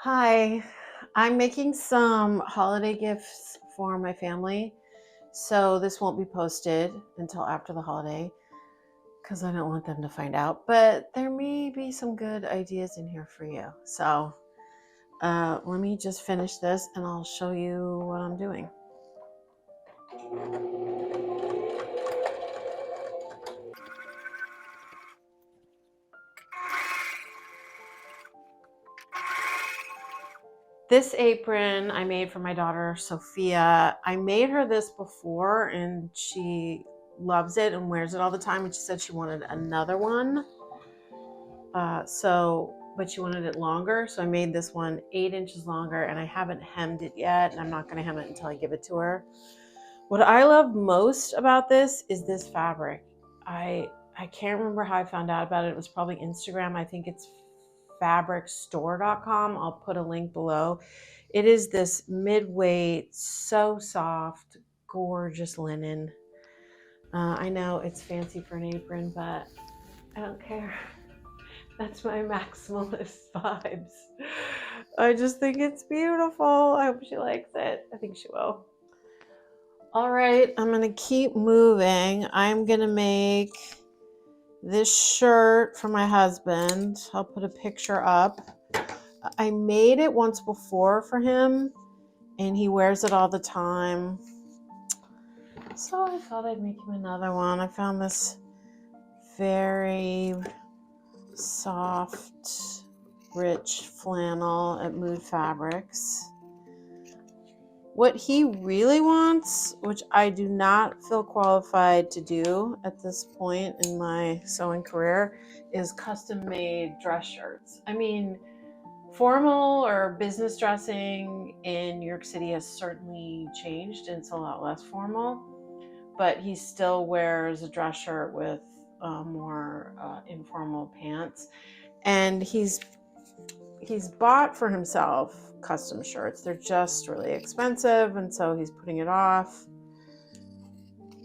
Hi, I'm making some holiday gifts for my family. So this won't be posted until after the holiday because I don't want them to find out. But there may be some good ideas in here for you. So let me just finish this and I'll show you what I'm doing. This apron I made for my daughter, Sophia. I made her this before and she loves it and wears it all the time. And she said she wanted another one. But she wanted it longer. So I made this one 8 inches longer and I haven't hemmed it yet. And I'm not going to hem it until I give it to her. What I love most about this is this fabric. I can't remember how I found out about it. It was probably Instagram. I think it's fabricstore.com. I'll put a link below. It is this mid-weight, so soft, gorgeous linen. I know it's fancy for an apron, but I don't care. That's my maximalist vibes. I just think it's beautiful. I hope she likes it. I think she will. All right, I'm gonna keep moving. I'm gonna make this shirt for my husband. I'll put a picture up. I made it once before for him and he wears it all the time. So I thought I'd make him another one. I found this very soft, rich flannel at Mood Fabrics. What he really wants, which I do not feel qualified to do at this point in my sewing career, is custom made dress shirts. I mean, formal or business dressing in New York City has certainly changed and it's a lot less formal, but he still wears a dress shirt with more informal pants. And he's bought for himself custom shirts. They're just really expensive, and so he's putting it off.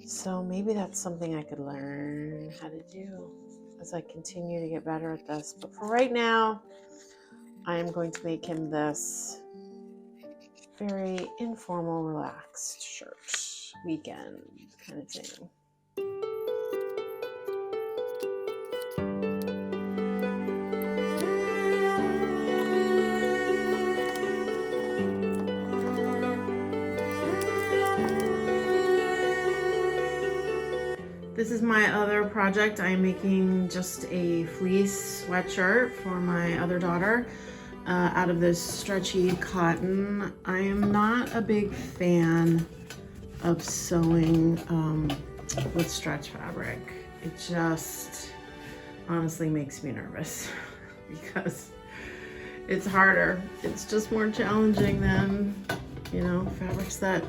So maybe that's something I could learn how to do as I continue to get better at this. But for right now, I am going to make him this very informal, relaxed shirt, weekend kind of thing. This is my other project. I'm making just a fleece sweatshirt for my other daughter out of this stretchy cotton. I am not a big fan of sewing with stretch fabric. It just honestly makes me nervous because it's harder. It's just more challenging than, fabrics that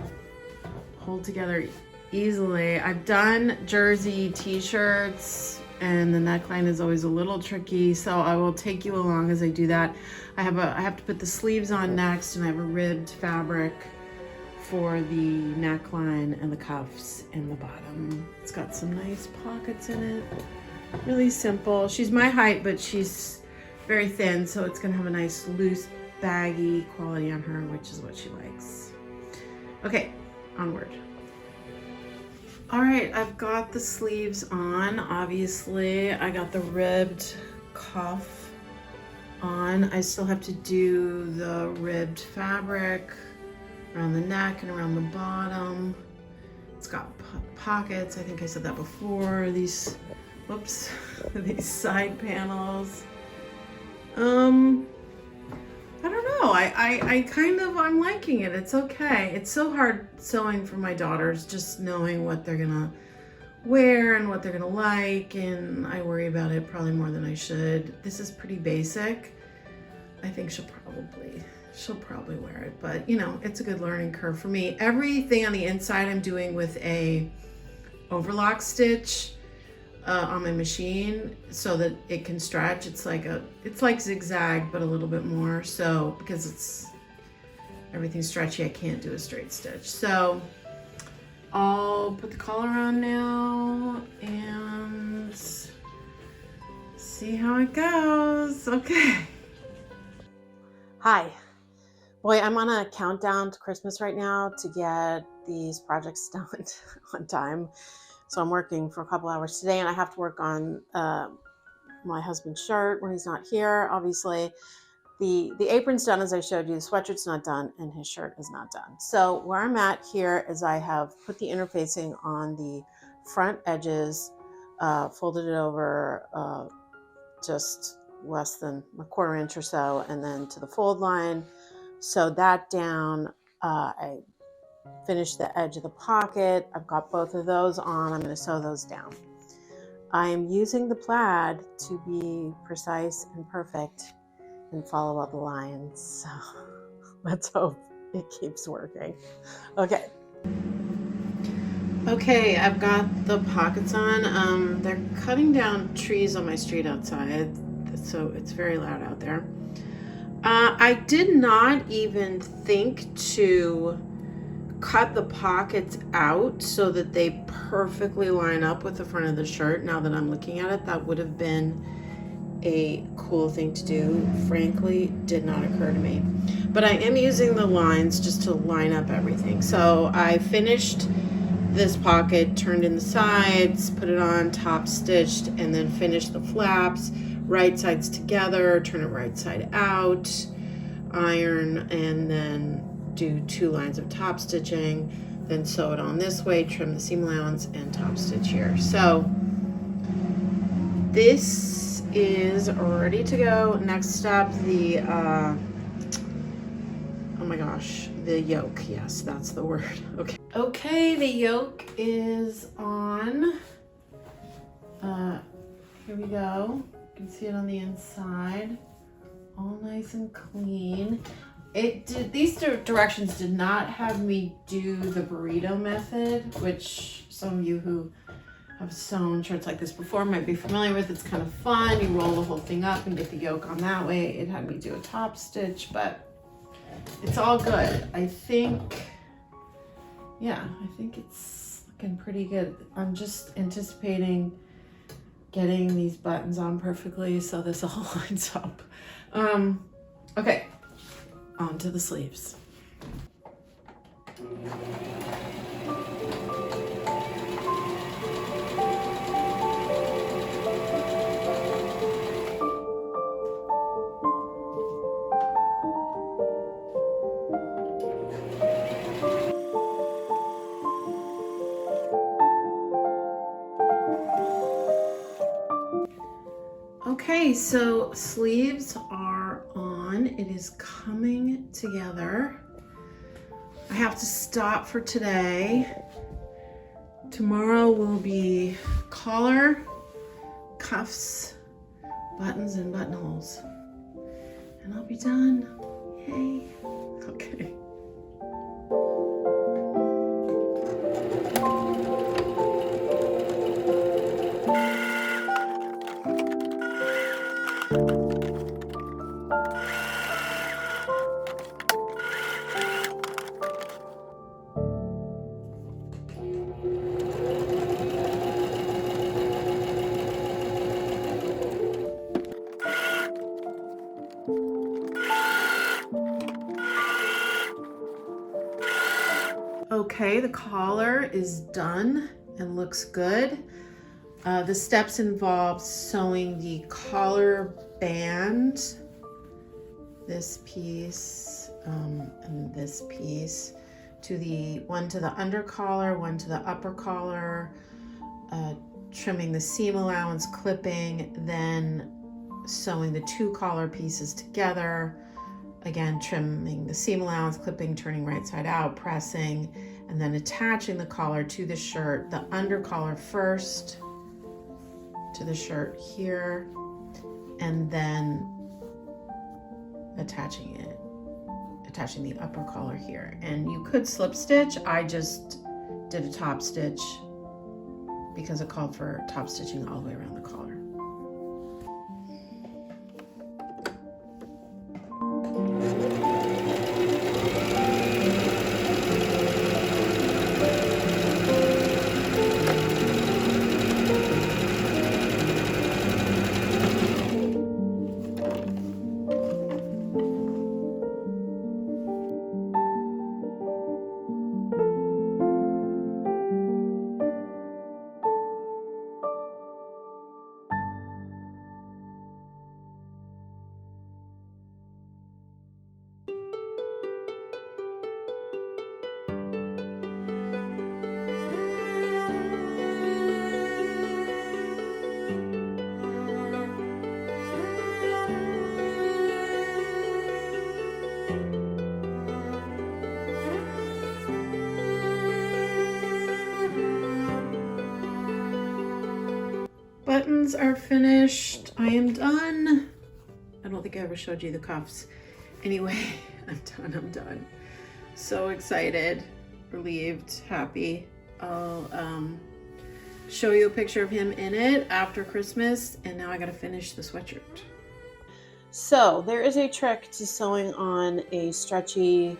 hold together easily. I've done jersey t-shirts and the neckline is always a little tricky, so I will take you along as I do that. I have to put the sleeves on next, and I have a ribbed fabric for the neckline and the cuffs and the bottom. It's got some nice pockets in it. Really simple. She's my height, but she's very thin, so it's gonna have a nice loose baggy quality on her, which is what she likes. Okay, onward. All right, I've got the sleeves on, obviously. I got the ribbed cuff on. I still have to do the ribbed fabric around the neck and around the bottom. It's got pockets, I think I said that before. These, whoops, these side panels. I don't know, I'm liking it. It's okay. It's so hard sewing for my daughters, just knowing what they're gonna wear and what they're gonna like, and I worry about it probably more than I should. This is pretty basic. I think she'll probably wear it, but it's a good learning curve for me. Everything on the inside I'm doing with a overlock stitch on my machine so that it can stretch. It's like zigzag, but a little bit more. So because everything's stretchy, I can't do a straight stitch. So I'll put the collar on now and see how it goes. Okay. Hi, Boy, I'm on a countdown to Christmas right now to get these projects done on time. So I'm working for a couple hours today, and I have to work on my husband's shirt when he's not here. Obviously, the apron's done, as I showed you. The sweatshirt's not done, and his shirt is not done. So where I'm at here is I have put the interfacing on the front edges, folded it over just less than a quarter inch or so, and then to the fold line. Sewed that down. I finished the edge of the pocket. I've got both of those on. I'm going to sew those down. I'm using the plaid to be precise and perfect and follow up the lines. So let's hope it keeps working. Okay. Okay, I've got the pockets on. They're cutting down trees on my street outside, so it's very loud out there. I did not even think to cut the pockets out so that they perfectly line up with the front of the shirt. Now that I'm looking at it, that would have been a cool thing to do. Frankly, did not occur to me. But I am using the lines just to line up everything. So I finished this pocket, turned in the sides, put it on, top stitched, and then finished the flaps. Right sides together, turn it right side out, iron, and then do 2 lines of top stitching, then sew it on this way, trim the seam allowance, and top stitch here. So this is ready to go. Next step, the oh my gosh, the yoke. Yes, that's the word. Okay, the yoke is on. Here we go. You can see it on the inside, all nice and clean. These directions did not have me do the burrito method, which some of you who have sewn shirts like this before might be familiar with. It's kind of fun. You roll the whole thing up and get the yoke on that way. It had me do a top stitch, but it's all good. I think it's looking pretty good. I'm just anticipating getting these buttons on perfectly so this all lines up. Okay, on to the sleeves. Okay, so sleeves are on. It is coming together. I have to stop for today. Tomorrow will be collar, cuffs, buttons, and buttonholes. And I'll be done. Yay. Okay. Okay, the collar is done and looks good. The steps involve sewing the collar band, this piece and this piece, one to the under collar, one to the upper collar, trimming the seam allowance, clipping, then sewing the 2 collar pieces together. Again, trimming the seam allowance, clipping, turning right side out, pressing, and then attaching the collar to the shirt, the under collar first to the shirt here, and then attaching the upper collar here. And you could slip stitch. I just did a top stitch because it called for top stitching all the way around the collar. Buttons are finished. I am done. I don't think I ever showed you the cuffs. Anyway, I'm done. So excited, relieved, happy. I'll show you a picture of him in it after Christmas, and now I gotta finish the sweatshirt. So there is a trick to sewing on a stretchy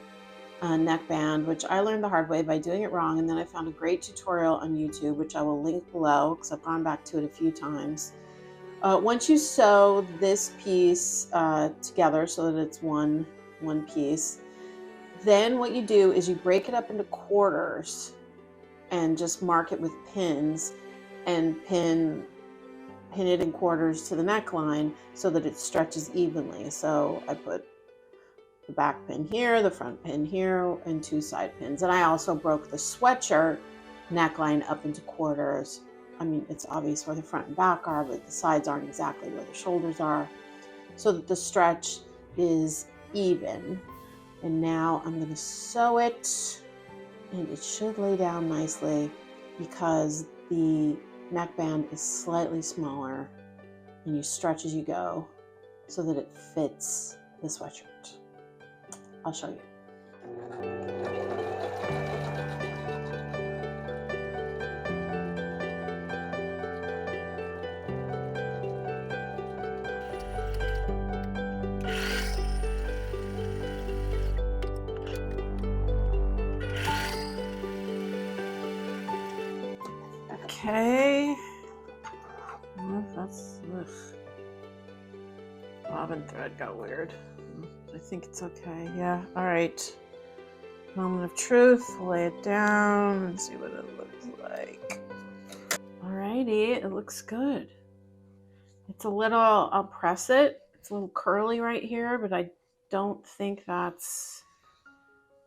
neckband, which I learned the hard way by doing it wrong, and then I found a great tutorial on YouTube, which I will link below because I've gone back to it a few times. Once you sew this piece together so that it's one piece, then what you do is you break it up into quarters and just mark it with pins and pin it in quarters to the neckline so that it stretches evenly. So I put the back pin here, the front pin here, and 2 side pins. And I also broke the sweatshirt neckline up into quarters. I mean, it's obvious where the front and back are, but the sides aren't exactly where the shoulders are, so that the stretch is even. And now I'm going to sew it, and it should lay down nicely because the neckband is slightly smaller, and you stretch as you go so that it fits the sweatshirt. I'll show you. Okay. That's bobbin thread got weird. I think it's okay. Yeah. All right. Moment of truth. Lay it down and see what it looks like. Alrighty. It looks good. It's a little, I'll press it. It's a little curly right here, but I don't think that's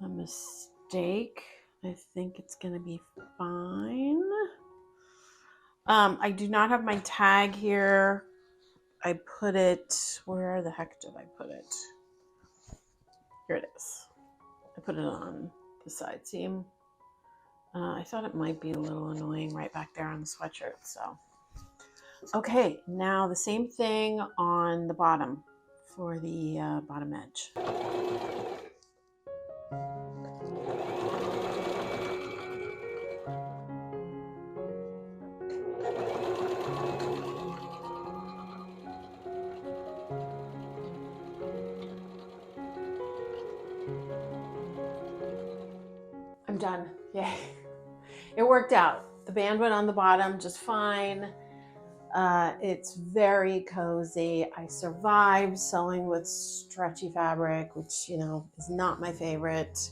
a mistake. I think it's going to be fine. I do not have my tag here. I put it, where the heck did I put it? Here it is. I put it on the side seam. I thought it might be a little annoying right back there on the sweatshirt, so. Okay, now the same thing on the bottom for the bottom edge. I'm done. Yay. It worked out. The band went on the bottom just fine. It's very cozy. I survived sewing with stretchy fabric, which, you know, is not my favorite.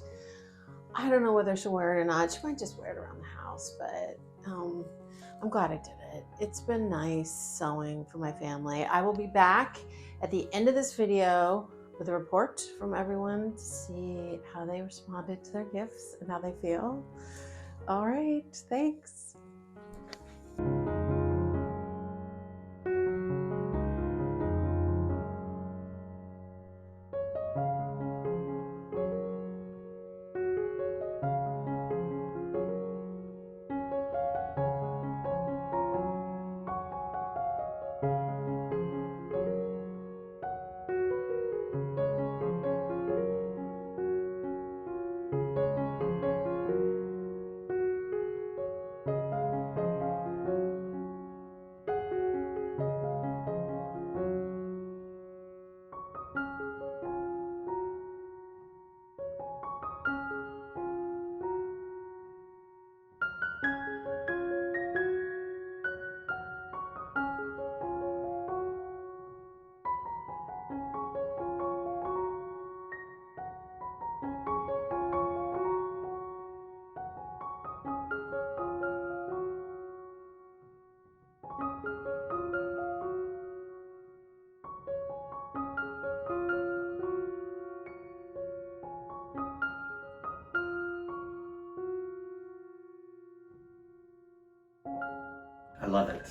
I don't know whether she'll wear it or not. She might just wear it around the house, but I'm glad I did it. It's been nice sewing for my family. I will be back at the end of this video with a report from everyone to see how they responded to their gifts and how they feel. All right, thanks. I love it.